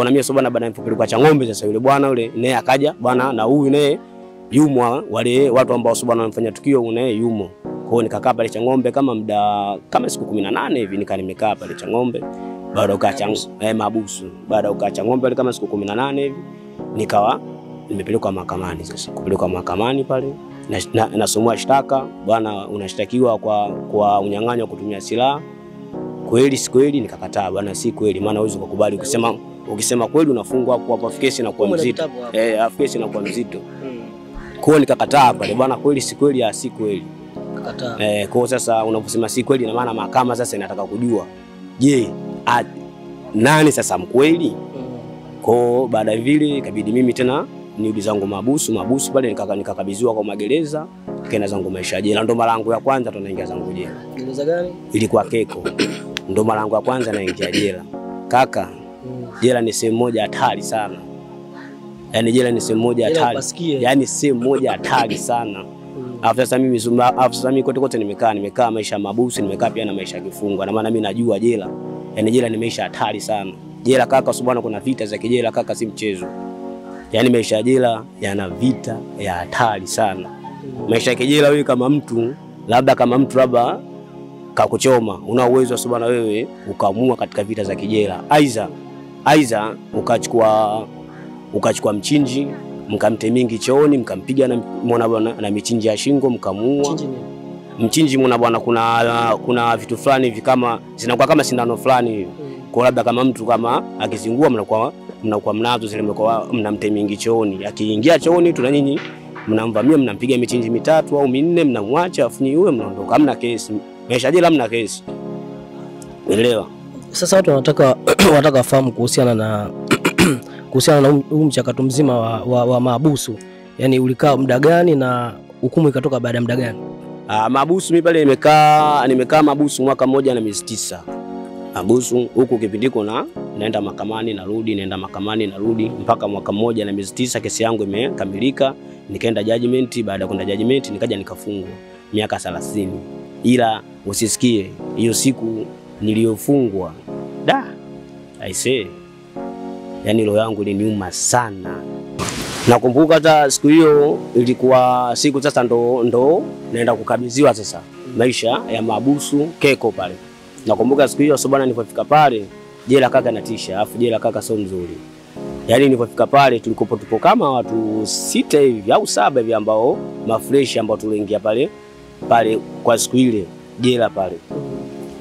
Kwa na mimi so bwana baada nilipopelekwa Chang'ombe sasa yule bwana yule naye akaja bwana na huyu naye yumo wale watu ambao so bwana wanafanya tukio naye yumo. Kwa hiyo nikakaa pale Chang'ombe kama muda kama siku 18 hivi nimekaa pale Chang'ombe. Baada ukaa mahabusu. Baada ukaa Chang'ombe pale kama siku 18 hivi nikawa nimepelekwa mahakamani sasa. Kupelekwa mahakamani pale nasomwa shtaka bwana unashtakiwa kwa unyang'anyo wa kutumia silaha. Kweli si kweli nikakataa bwana si kweli maana huwezi kukubali ukisema kweli unafungwa hapo kesi na kuwa mzito. Kesi na kuwa mzito. Kwa hiyo nikakataa pale bwana kweli si kweli si kweli. Kakataa. Kwa sasa unaposema si kweli na maana mahakama sasa inataka kujua je nani sasa mkweli? Kwa baada vile ikabidi mimi tena nirudi zangu mahabusu pale nikakabidhiwa kwa magereza nikaenda zangu maisha jela. Ndo mara yangu ya kwanza tunaingia zangu jela. Gereza gani? Ilikuwa Keko. Ndo mara yangu ya kwanza naingia jela. Kaka, jela ni sehemu moja hatari sana. Yaani jela ni sehemu moja hatari. Yaani sehemu moja hatari sana. Sasa mimi kote nimekaa maisha mahabusu, nimekaa pia na maisha kifungo. Na maana mimi najua jela. Yaani jela ni maisha hatari sana. Jela kaka subhana kuna vita za kijela kaka si mchezo. Yaani maisha ya jela yana vita ya hatari sana. Maisha ya kijela wewe kama mtu labda kakuchoma, una uwezo subhana wewe ukaamua katika vita za kijela. Aiza ukachukua mchinji, mkamtemingi chooni, mkampiga na michinji ya shingo, mkamuua. Mchinji mwana bwana kuna vitu fulani hivi kama zinakuwa kama sindano fulani hivi. Kwa labda kama mtu kama akizingua mnakuwa mnazo zile mnamtemingi chooni. Akiingia chooni tu na nyinyi mnamvamia mnampiga michinji 3 au 4 mnamwacha afu yeye mnaondoka. Hamna kesi. Maisha jela hamna kesi. Unaelewa? Sasa watu wanataka wafahamu kuhusiana na huu mchakato mzima wa mahabusu. Yaani ulikaa muda gani na hukumu ikatoka baada ya muda gani? Mahabusu mimi pale nimekaa mahabusu mwaka mmoja na miezi 9. Mahabusu huko kipindiko naenda mahakamani narudi mpaka mwaka mmoja na miezi 9 kesi yangu imekamilika. Nikaenda judgment, baada ya kwenda judgment nikaja nikafungwa miaka 30. Ila usisikie hiyo siku niliyofungwa I say yani roho yangu iliniuma sana. Nakumbuka hata siku hiyo ilikuwa siku sasa ndo naenda kukabidhiwa sasa maisha ya mahabusu Keko pale. Nakumbuka siku hiyo bwana nilipofika pale jela kaka natisha, afu jela kaka sio nzuri. Yaani nilipofika pale tupo kama watu 6 hivi au 7 hivi ambao mafresh ambao tuliingia pale kwa siku ile jela pale.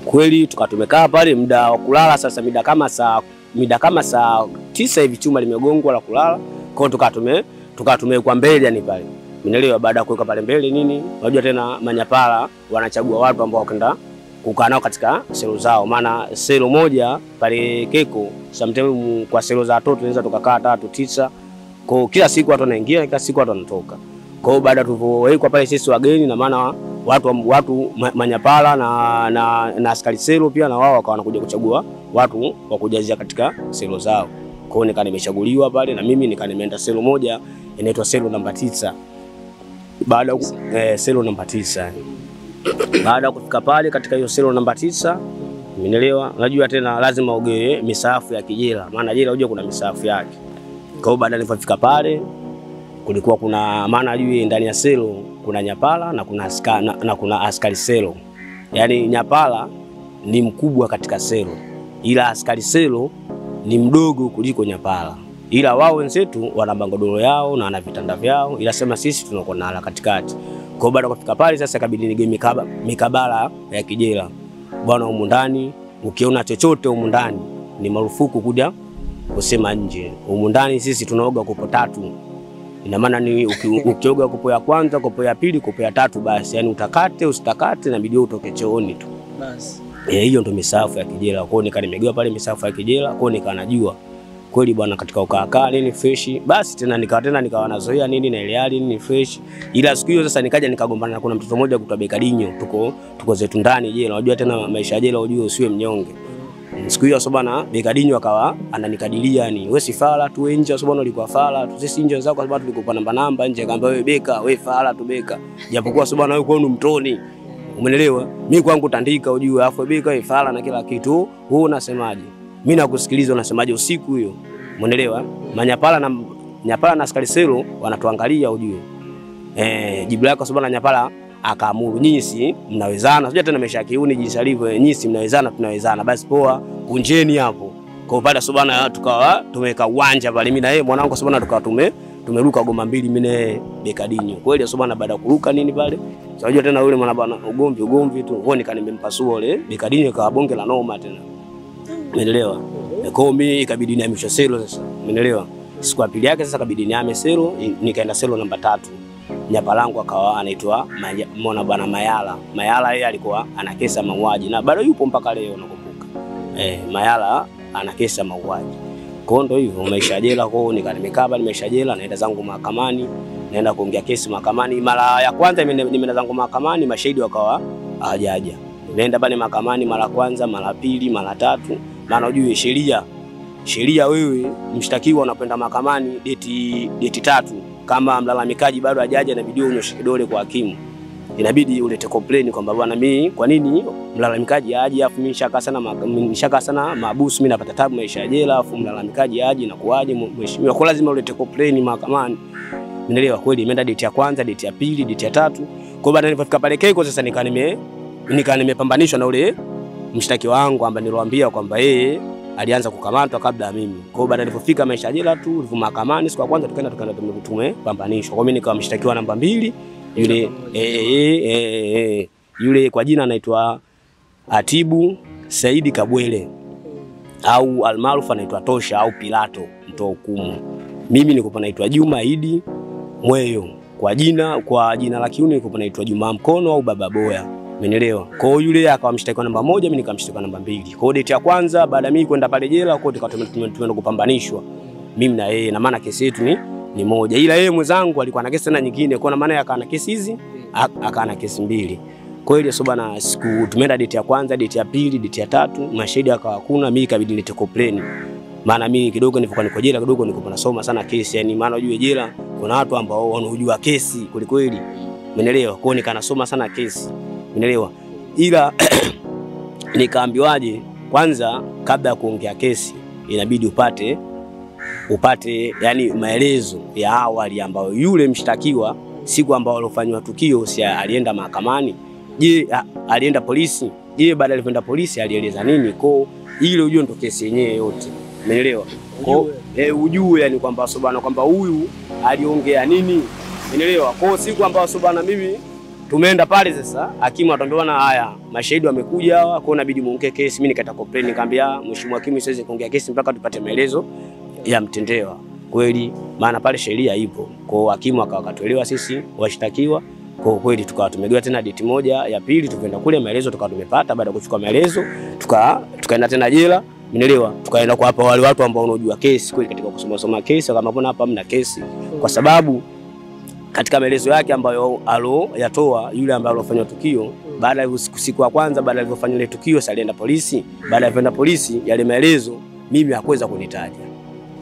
Kweli tukatumekaa pale muda wa kulala sasa mida kama saa 9 hivi chuma limegongwa la kulala. Kwa hiyo tukatumekwa mbele yani pale. Unaelewa baada ya kuweka pale mbele nini? Unajua tena manyapala wanachagua watu ambao wakenda kukaa nao katika selo zao. Maana selo moja pale Keko sometimes kwa selo za watoto tunaweza tukakaa 3 9. Kwa kila siku watu wanaingia, kila siku watu wanatoka. Kwa hiyo baada tulipowekwa pale sisi wageni na maana watu manyapala na askari selo pia na wao wakawa wanakuja kuchagua watu wa kujazia katika selo zao. Kwa hiyo nimechaguliwa pale na mimi nimeenda selo moja inaitwa selo namba 9. Baada selo namba 9. Baada ya kufika pale katika hiyo selo namba 9, umeelewa? Unajua tena lazima ugee misaafu ya kijela, maana jela unajua kuna misaafu yake. Kwa hiyo baada nilipofika pale kulikuwa kuna maana juu ndani ya selo kuna nyapala na kuna askari selo. Yaani nyapala ni mkubwa katika selo, ila askari selo ni mdogo kuliko nyapala. Ila wao wenzetu wana bangodoro yao na wana vitanda vyao, ila sema sisi tunakuwa na katikati. Kwa baada ya kufika pale sasa ikabidi nige mikabala ya kijela. Bwana humu ndani ukiona chochote humu ndani ni marufuku kuja kusema nje. Humu ndani sisi tunaoga kopo 3. Ina maana ni ukioga kopo ya kwanza, kopo ya pili, kopo ya 3 basi. Yaani utakate usitakate na bidii utoke chooni tu. Basi. Hiyo ndo misaafu ya kijela. Kwa hiyo nimegewa pale misaafu ya kijela, kwa hiyo nikanajua kweli bwana katika ukaakaa nini fresh. Basi tena nikawa nazoea nini na ile hali nini fresh. Ila siku hiyo sasa nikaja nikagombana na kuna mtoto mmoja kutoka Bekadinyo, tuko zetu ndani jela. Unajua tena maisha ya jela unajua usiwe mnyonge. Siku hiyo bwana Bekadinyo akawa ananikadilia yani wewe si fala tu nje bwana ulikuwa fala tu sisi nje zako kwa sababu tulikuwa namba nje akaambia wewe Beka wewe fala tu Beka. Japokuwa bwana wewe kwenu mtoni. Umeelewa? Mimi kwangu tandika ujue afu Beka wewe fala na kila kitu. Wewe unasemaje? Mimi nakusikiliza unasemaje usiku hiyo. Umeelewa? Nyapala na askari selo wanatuangalia ujue. Jibu lako sababu na Nyapala akaamuru, nyinyi si mnawezana. Sio tena meshakiuni jinsi alivyo, nyinyi si mnawezana, tunawezana. Basi poa, kunjeni hapo. Kwa upande Sobana tukawa tumeweka uwanja pale, mimi na yeye mwanangu Sobana tukawa tumeruka goma mbili mimi na Bekadinyo. Kweli Sobana baada kuruka nini pale. Unajua tena yule mwana bwana ugomvi tu. Kwa nika nimempasua ile Bekadinyo kwa bonge la noma tena. Umeelewa? Kwa mimi ikabidi niamishe selo sasa. Umeelewa? Siku ya pili yake sasa kabidi niame selo, nikaenda selo namba 3. Nyapalangu akawa anaitwa mwana bwana Mayala. Mayala yeye alikuwa ana kesa mauaji na bado yupo mpaka leo nakumbuka. Mayala ana kesa mauaji. Kwa ndo hivyo maisha jela, kwa nimekaba nimeisha jela, naenda zangu mahakamani, naenda kuongea kesi mahakamani. Mara ya kwanza nimeenda zangu mahakamani, mashahidi wakawa hawajaja. Nenda pale mahakamani mara kwanza, mara pili, mara tatu. Maana unajua sheria wewe mshtakiwa unakwenda mahakamani date 3. Kama mlalamikaji bado hajaja inabidi unyoshe kidole kwa hakimu. Inabidi ulete complaint kwamba bwana mimi kwa nini mlalamikaji aje afu mimi nishaka sana mahabusu, mimi napata tabu maisha ya jela afu mlalamikaji aje na kuaje mheshimiwa, kwa lazima ulete complaint mahakamani. Umeelewa? Kweli imeenda date ya kwanza, date ya pili, date ya 3. Kwa baada nilipofika pale Keko sasa nika nimepambanishwa na ule mshtaki wangu ambaye niliwaambia kwamba yeye alianza kukamatwa kabla ya mimi. Kwa baada nilipofika maisha ya jela tu, nilipo mahakamani siku ya kwanza tukaenda tumepambanishwa. Kwa mimi nikawa mshtakiwa namba 2. Yule kwa jina anaitwa Atibu Saidi Kabwele au almaarufu anaitwa Tosha au Pilato mtoa hukumu. Mimi nilikuwa naitwa Juma Idi Mweyo. Kwa jina la kiuni nilikuwa naitwa Juma Mkono au Baba Boya. Umeelewa? Kwa hiyo yule akawa mshtakiwa namba 1, mimi nikamshtakiwa namba 2. Kwa hiyo date ya kwanza baada mimi kwenda pale jela kwa tumeenda kupambanishwa. Mimi na yeye, na maana kesi yetu ni moja. Ila yeye mwenzangu alikuwa na kesi tena nyingine. Kwa maana yeye akaana kesi hizi, akaana kesi 2. Kwa hiyo Sobana siku tumeenda date ya kwanza, date ya pili, date ya 3, mashahidi akawa hakuna, mimi ikabidi nilete complaint. Maana mimi kidogo nilipokuwa niko jela kidogo nilikuwa nasoma sana kesi, yani maana unajua jela kuna watu ambao wanajua kesi kweli. Umeelewa? Kwa hiyo nikanasoma sana kesi. Umeelewa? Ila nikaambiwaje kwanza kabla ya kuongea kesi inabidi upate yani maelezo ya awali ambayo yule mshtakiwa siku ambao alofanywa tukio si alienda mahakamani. Je, alienda polisi? Je, baada alipoenda polisi alieleza nini? Kwa ile ujue ndo kesi yenyewe yote. Umeelewa? Kwa ujue yani kwamba Sobana kwamba huyu aliongea nini. Umeelewa? Kwa siku ambao Sobana mimi tumeenda pale sasa, hakimu atambia haya mashahidi wamekuja hawa, kwa inabidi muongee kesi. Mimi nikata complaint nikamwambia mheshimiwa hakimu siwezi kuongea kesi mpaka tupate maelezo ya mtendewa. Kweli maana pale sheria ipo. Kwa hakimu akatuelewa sisi washtakiwa. Kwa kweli tukawa tumegewa tena date moja ya pili, tukaenda kule maelezo tukawa tumepata. Baada ya kuchukua maelezo tukaenda tena jela. Umeelewa? Tukaenda kwa hapa wale watu ambao wanajua kesi kweli katika kusoma kesi, kama mbona hapa hamna kesi, kwa sababu katika maelezo yake ambayo yatoa yule ambaye alofanya tukio baada ya siku ya kwanza baada alivyofanya ile tukio alienda polisi. Baada ya kwenda polisi yale maelezo mimi hakuweza kunitaja,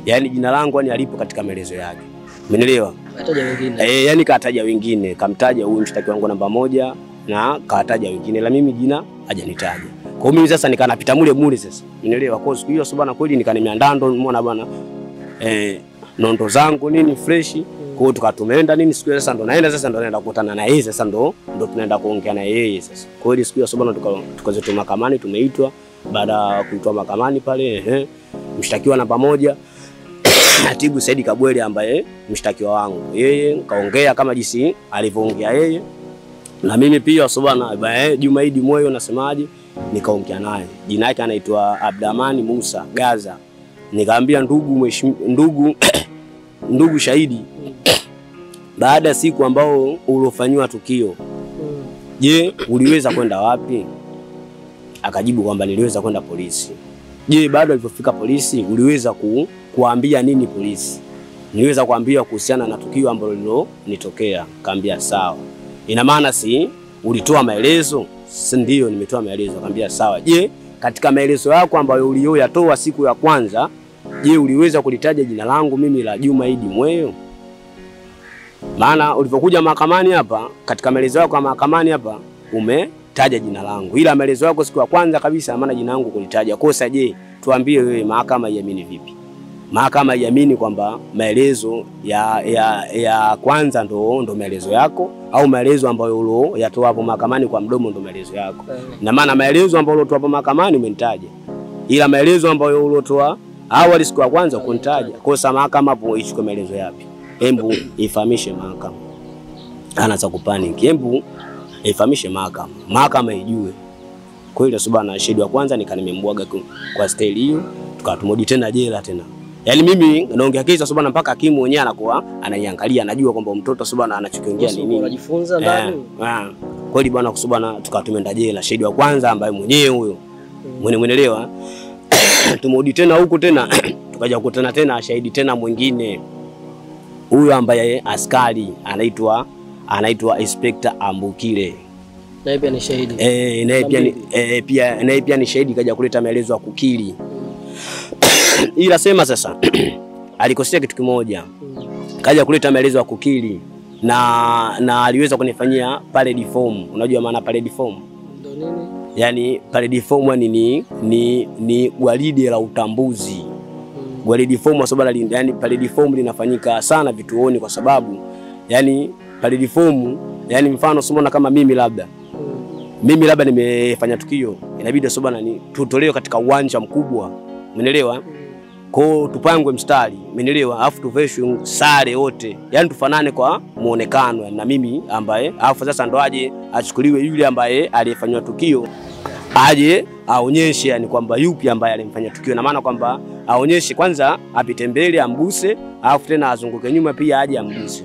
yani jina langu yani alipo katika maelezo yake. Umeelewa? Kataja wengine. Yani kataja wengine, kamtaja huyu mshtaki wangu namba 1 na kataja wengine, la mimi jina hajanitaja. Kwa mimi sasa nikanapita mule sasa. Umeelewa? Kwa siku hiyo Sobana kweli nikanimiandaa ndo umeona bwana nondo zangu nini fresh. Kwa hiyo tukatumeenda nini siku sasa ndo naenda kukutana na yeye sasa ndo tunaenda kuongea na yeye sasa. Kwa hiyo siku ya Sobana tukazetwa mahakamani, tumeitwa. Baada ya kuitwa mahakamani pale mshtakiwa namba 1 Atibu Saidi Kabwele ambaye mshtakiwa wangu, yeye kaongea kama jinsi alivyoongea yeye, na mimi pia Sobana Juma Idi Mweyo nasemaje nikaongea naye. Jina lake anaitwa Abdamani Musa Gaza. Nikamwambia ndugu shahidi, baada siku ambao ulofanywa tukio, je, uliweza kwenda wapi? Akajibu kwamba niliweza kwenda polisi. Je, baada alipofika polisi uliweza kuambia nini polisi? Niliweza kuambia kuhusiana na tukio ambalo lilonitokea. Kaambia sawa. Ina maana si ulitoa maelezo? Ndio nimetoa maelezo. Kaambia sawa. Je, katika maelezo yako ambayo uliyoyatoa siku ya kwanza, je, uliweza kulitaja jina langu mimi la Juma Idi Mweyo? Maana ulipokuja mahakamani hapa katika maelezo yako mahakamani hapa umetaja jina langu, ila maelezo yako siku ya kwanza kabisa maana jina langu kulitaja. Kosa je, tuambie wewe mahakama iamini vipi? mahakama haiamini kwamba maelezo ya kwanza ndo maelezo yako, au maelezo ambayo ulo yatoa hapo mahakamani kwa mdomo ndo maelezo yako. Na maana maelezo ambayo ulotoa hapo mahakamani umenitaja, ila maelezo ambayo ulotoa awali siku ya kwanza kunitaja. Kwa sababu mahakama hapo ichukue maelezo yapi? Hembu ifahamishe mahakama. Anaanza kupanic. Hembu ifahamishe mahakama. Mahakama ijue. Kwa hiyo subhana shahidi wa kwanza nimembwaga kwa style hiyo, tukatumodi tena jela tena. Yaani mimi naongea kisa subhana mpaka hakimu mwenyewe anakuwa anaiangalia, anajua kwamba mtoto subhana anachokiongea ni nini. Unajifunza ndani. Kwa hiyo bwana subhana tukatumenda jela shahidi wa kwanza ambaye mwenyewe huyo. Mwenelewa. Tumodi tena huko tena tukaja kukutana tena shahidi tena mwingine. Huyo ambaye askari anaitwa Inspector Ambukile. Naye pia ni shahidi. Naye pia ni shahidi, kaja kuleta maelezo ya kukiri. Ila sema sasa alikosea kitu kimoja. Kaja kuleta maelezo ya kukiri na aliweza kunifanyia parade form. Unajua maana parade form? Ndio nini? Yaani parade form ni gwaride la utambuzi. Gwaride form sababu yani parade form linafanyika sana vituoni kwa sababu yani parade form yani mfano somona kama mimi labda nimefanya tukio, inabidi sobana ni tutolewe katika uwanja mkubwa. Umeelewa? Kwa tupangwe mstari, umeelewa? Alafu tuveshwe sare wote. Yaani tufanane kwa muonekano na mimi ambaye alafu sasa ndo aje achukuliwe yule ambaye aliyefanywa tukio. Aje aonyeshe yani kwamba yupi ambaye alimfanya tukio, na maana kwamba aonyeshe kwanza apite mbele ambuse, alafu tena azunguke nyuma pia aje ambuse.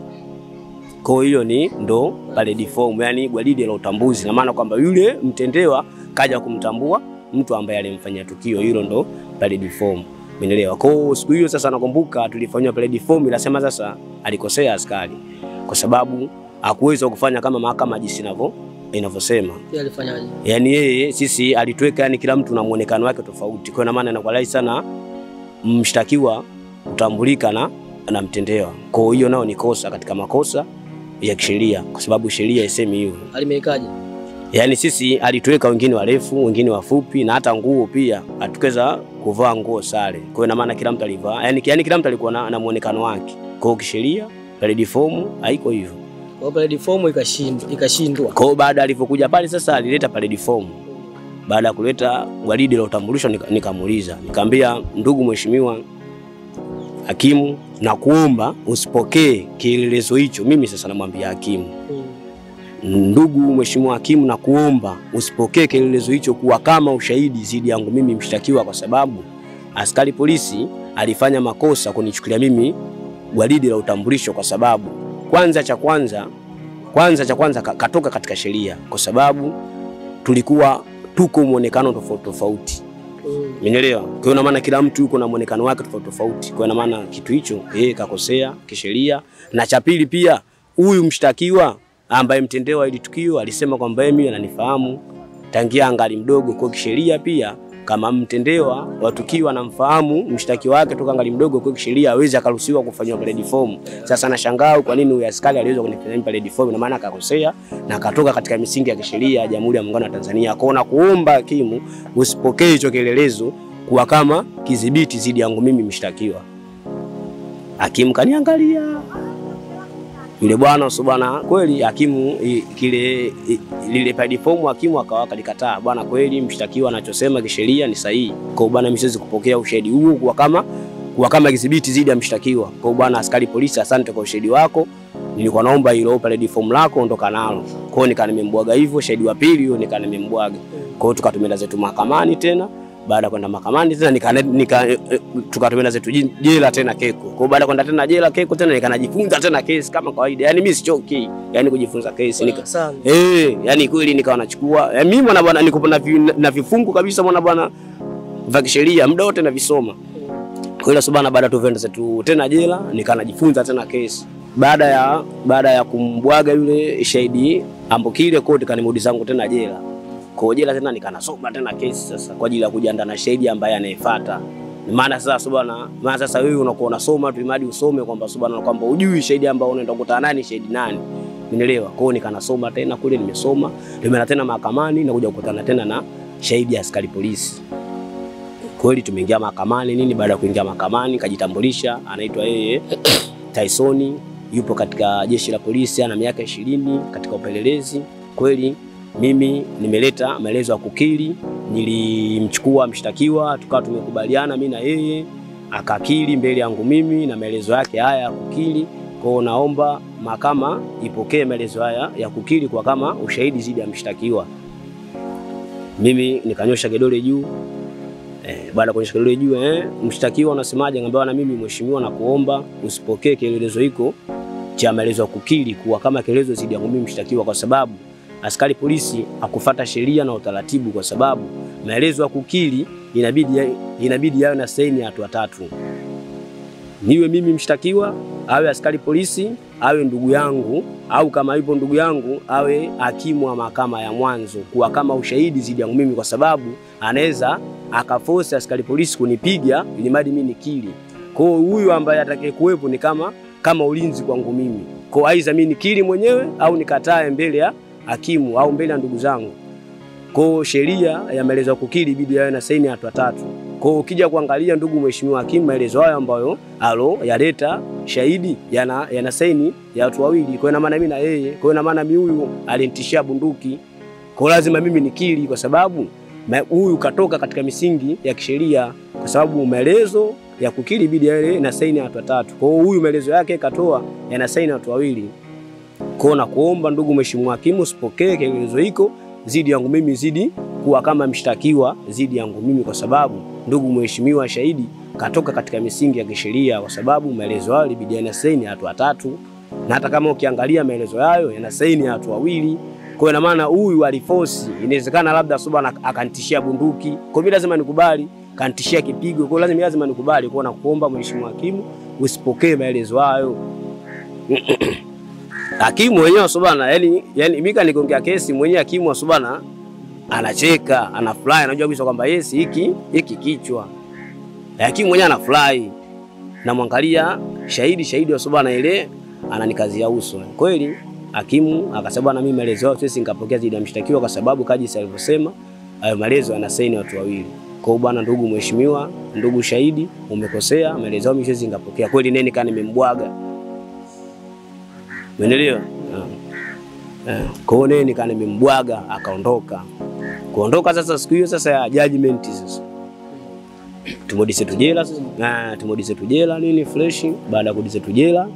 Kwa hiyo ni ndo parade form, yani gwaride la utambuzi, na maana kwamba yule mtendewa kaja kumtambua mtu ambaye alimfanyia tukio. Hilo ndo parade form. Umeelewa? Kwa siku hiyo sasa nakumbuka tulifanywa parade form, ilasema sasa alikosea askari kwa sababu hakuweza kufanya kama mahakama jinsi inavyosema. Yeye alifanyaje? Yani yeye sisi alituweka yani kila mtu na muonekano wake tofauti. Kwa maana inakuwa rahisi sana mshtakiwa kutambulika na mtendewa. Kwa hiyo nao ni kosa katika makosa ya kisheria kwa sababu sheria isemi hiyo. Alimekaje? Yani sisi alituweka wengine warefu, wengine wafupi, na hata nguo pia atukeza kuvaa nguo sare. Kwa hiyo maana kila mtu alivaa, yani kila mtu alikuwa na muonekano wake. Kwa hiyo kisheria parade form haiko hivyo. Kwa parade form ikashindwa. Kwa hiyo baada alipokuja pale sasa alileta parade form. Baada ya kuleta gwaride la utambulisho nikamuuliza, nikamwambia ndugu mheshimiwa hakimu, na kuomba usipokee kielelezo hicho. Mimi sasa namwambia hakimu, ndugu mheshimiwa hakimu, na kuomba usipokee kielelezo hicho kuwa kama ushahidi zidi yangu mimi mshtakiwa, kwa sababu askari polisi alifanya makosa kunichukulia mimi gwaride la utambulisho kwa sababu kwanza cha kwanza katoka katika sheria kwa sababu tulikuwa tuko muonekano tofauti. Umeelewa? Kwa hiyo maana kila mtu yuko na muonekano wake tofauti. Kwa hiyo maana kitu hicho kakosea kisheria. Na cha pili pia huyu mshtakiwa ambaye mtendewa ile tukio alisema kwamba mimi ananifahamu tangia angali mdogo. Kwa kisheria pia kama mtendewa wa tukio anamfahamu mshtakiwa wake toka angali mdogo, kwa kisheria hawezi akaruhusiwa kufanywa parade form. Sasa nashangaa kwa nini huyu askari aliweza kunifanyia parade form, na maana akakosea na akatoka katika misingi ya kisheria ya Jamhuri ya Muungano wa Tanzania. Kwa na kuomba hakimu usipokee hicho kielelezo kuwa kama kidhibiti zidi yangu mimi mshtakiwa. Hakimu kaniangalia yule bwana subhana, kweli hakimu lile parade form hakimu akawaka likataa, bwana kweli mshtakiwa anachosema kisheria ni sahihi. Kwa bwana mimi siwezi kupokea ushahidi huu kuwa kama kidhibiti zidi ya mshtakiwa. Kwa bwana askari polisi, asante kwa ushahidi wako, nilikuwa naomba hilo parade form lako ondoka nalo. Kwa hiyo nikanimembwaga hivyo, shahidi wa pili huyo nikanimembwaga. Kwa hiyo tukatumenda zetu mahakamani tena. Baada kwenda mahakamani tena tukatumenda zetu jela tena Keko. Kwa baada kwenda tena jela Keko tena nikanajifunza tena kesi kama kawaida. Yani mimi sichoki, yani kujifunza kesi yani kweli nikawa nachukua. Mimi mwana bwana niko na vifungu kabisa mwana bwana vya kisheria muda wote na visoma. Kwa hiyo subhana baada tuvenda zetu tena jela nikanajifunza tena kesi. Baada ya kumbwaga yule shahidi Ambukile kote kanimudi zangu tena jela. Kwa jela tena nikanasoma tena kesi sasa kwa ajili ya kujiandaa na shahidi ambaye anayefuata. Maana sasa subhana, maana sasa wewe unakuwa unasoma tu imadi usome kwamba subhana kwamba ujui shahidi ambao unaenda kukutana nani shahidi nani. Umeelewa? Kwa hiyo nikanasoma tena kule nimeenda tena mahakamani na kuja kukutana tena na shahidi askari polisi. Kweli tumeingia mahakamani nini, baada ya kuingia mahakamani kajitambulisha, anaitwa yeye Tyson, yupo katika jeshi la polisi, ana miaka 20 katika upelelezi. Kweli mimi nimeleta maelezo ya kukiri, nilimchukua mshtakiwa, tukawa tumekubaliana mimi na yeye, akakiri mbele yangu mimi na maelezo yake haya ya kukiri. Kwa naomba mahakama ipokee maelezo haya ya kukiri kwa kama ushahidi zidi ya mshtakiwa. Mimi nikanyosha kidole juu. Baada ya kunyosha kidole juu, mshtakiwa unasemaje? Ngambia na mimi mheshimiwa, na kuomba usipokee kielezo hiko cha maelezo ya kukiri kuwa kama kielezo zidi yangu mimi mshtakiwa, kwa sababu askari polisi hakufuata sheria na utaratibu, kwa sababu maelezo ya kukiri inabidi yawe na saini ya watu watatu. Niwe mimi mshtakiwa, awe askari polisi, awe ndugu yangu, au kama yupo ndugu yangu awe hakimu wa mahakama ya mwanzo, kuwa kama ushahidi zidi yangu mimi, kwa sababu anaweza akaforce askari polisi kunipiga ili madi mimi nikiri. Kwa huyu ambaye atakayekuwepo ni kama ulinzi kwangu mimi. Kwa aidha mimi nikiri mwenyewe au nikatae mbele ya hakimu au mbele ya ndugu zangu. Kwa sheria ya maelezo ya kukiri ibidi yawe na saini ya watu watatu. Kwa ukija kuangalia ndugu mheshimiwa hakimu, maelezo hayo ambayo yaleta shahidi yana saini ya watu wawili. Kwa ina maana mimi na yeye, kwa ina maana mimi huyu alinitishia bunduki. Kwa lazima mimi nikiri, kwa sababu huyu katoka katika misingi ya kisheria, kwa sababu maelezo ya kukiri ibidi yawe na saini ya watu watatu. Kwa huyu maelezo yake katoa yana saini ya watu wawili. Kwa na kuomba ndugu mheshimiwa hakimu usipokee kielezo hiko zidi yangu mimi, zidi kuwa kama mshtakiwa zidi yangu mimi, kwa sababu ndugu mheshimiwa shahidi katoka katika misingi ya kisheria, kwa sababu maelezo hayo ibidi yana saini ya watu watatu, na hata kama ukiangalia maelezo hayo yana saini ya watu wawili. Kwa ina maana huyu aliforce, inawezekana labda Suba akanitishia bunduki. Kwa mimi lazima nikubali, kanitishia kipigo. Kwa lazima nikubali. Kwa na kuomba mheshimiwa hakimu usipokee maelezo hayo. Hakimu mwenyewe Subana, yani mimi nikiongea kesi mwenyewe hakimu wa Subana anacheka, anafurahi, anajua kabisa kwamba yes hiki kichwa. Hakimu mwenyewe anafurahi. Na mwangalia shahidi wa Subana ile ananikazia uso. Kweli hakimu akasema na mimi maelezo yao sisi nikapokea zidi ya mshtakiwa, kwa sababu kaji alivyosema hayo maelezo yana saini watu wawili. Kwa hiyo bwana, ndugu mheshimiwa, ndugu shahidi, umekosea, maelezo yao mimi nikapokea. Kweli nini kana nimembwaga. Umeelewa? Kwa hiyo nini kana nimembwaga akaondoka. Kuondoka sasa siku hiyo sasa ya judgment sasa. Tumodise tujela sasa. Tumodise tujela nini fresh. Baada ya kudise tujela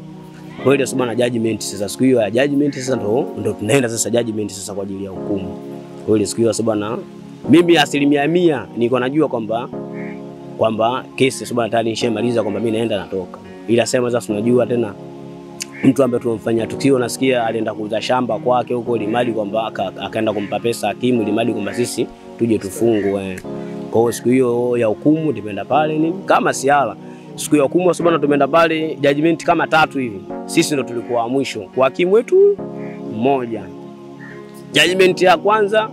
kweli sasa na judgment sasa, siku hiyo ya judgment sasa ndo tunaenda sasa judgment sasa kwa ajili ya hukumu. Kweli siku hiyo sasa na mimi 100% niko najua kwamba kesi sasa tayari nishamaliza, kwamba mimi naenda natoka. Ila sema sasa tunajua tena mtu ambaye tumemfanyia tukio, nasikia alienda kuuza shamba kwake huko Limadi, kwamba akaenda kumpa pesa hakimu Limadi kwamba sisi tuje tufungwe. Kwa hiyo siku hiyo ya hukumu tumeenda pale nini kama siala. Siku ya hukumu Subana tumeenda pale judgment kama 3 hivi. Sisi ndo tulikuwa mwisho kwa hakimu wetu mmoja. Judgment ya kwanza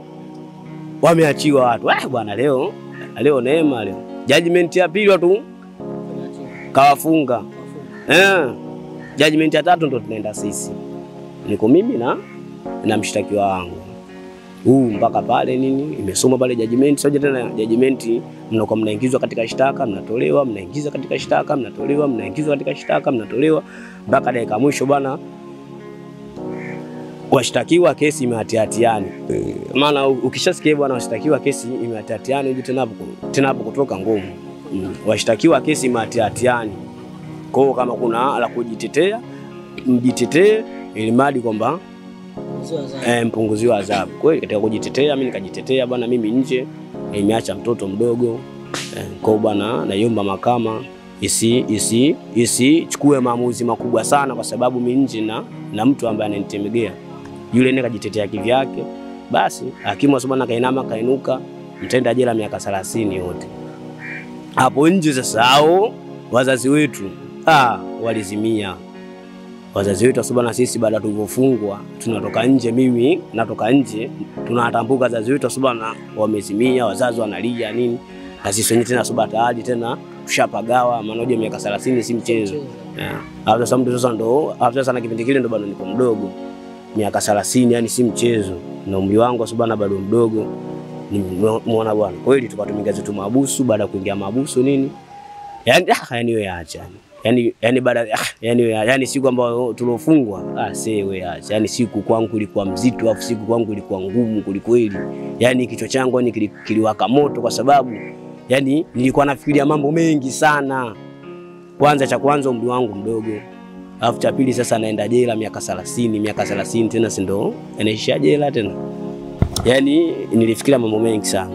wameachiwa watu. Bwana leo neema leo. Judgment ya pili watu kawafunga. Judgment ya 3 ndo tunaenda sisi. Niko mimi na mshtakiwa wangu. Mpaka pale nini imesoma pale judgment. Sio tena judgment mnakuwa mnaingizwa katika shtaka, mnatolewa, mnaingizwa katika shtaka, mnatolewa, mnaingizwa katika shtaka, mnatolewa, mpaka dakika mwisho bwana washtakiwa kesi imehatiani. Maana ukishasikia bwana washtakiwa kesi imehatiani uje tena hapo kutoka ngumu. Washtakiwa kesi imehatiani. Kwa hiyo kama kuna la kujitetea, mjitetee ili madi kwamba mpunguziwa adhabu. Kweli katika kujitetea mimi nikajitetea bwana, mimi nje nimeacha mtoto mdogo. Kwa bwana naiomba mahakama chukue maamuzi makubwa sana, kwa sababu mimi nje na mtu ambaye ananitemegea. Yule ndiye kajitetea kivyake. Basi hakimu Subana kainama kainuka, mtenda jela miaka 30 yote. Hapo nje sasa hao wazazi wetu walizimia. Wazazi wetu Subana sisi baada tulivyofungwa tunatoka nje, mimi natoka nje, tunatambuka wazazi wetu Subana wamezimia, wazazi wanalia nini. Na sisi wenyewe tena Subana tayari tena tushapagawa, maana miaka 30 si mchezo. Hapo sasa mtu sasa ndo hapo sasa na kipindi kile ndo bado niko mdogo. Miaka 30 yani si mchezo. Na umri wangu Subana bado mdogo. muona bwana. Kweli tukatumika zetu mahabusu, baada ya kuingia mahabusu nini? Yani wewe acha. Yani baada yani siku ambayo tulofungwa, wewe acha. Yani siku kwangu ilikuwa mzito, afu siku kwangu ilikuwa ngumu kulikweli. Yani kichwa changu yani kiliwaka moto kwa sababu yani nilikuwa nafikiria mambo mengi sana. Cha kwanza umri wangu mdogo. Alafu cha pili sasa naenda jela miaka 30 tena si ndo anaishia jela tena. Yani nilifikiria mambo mengi sana.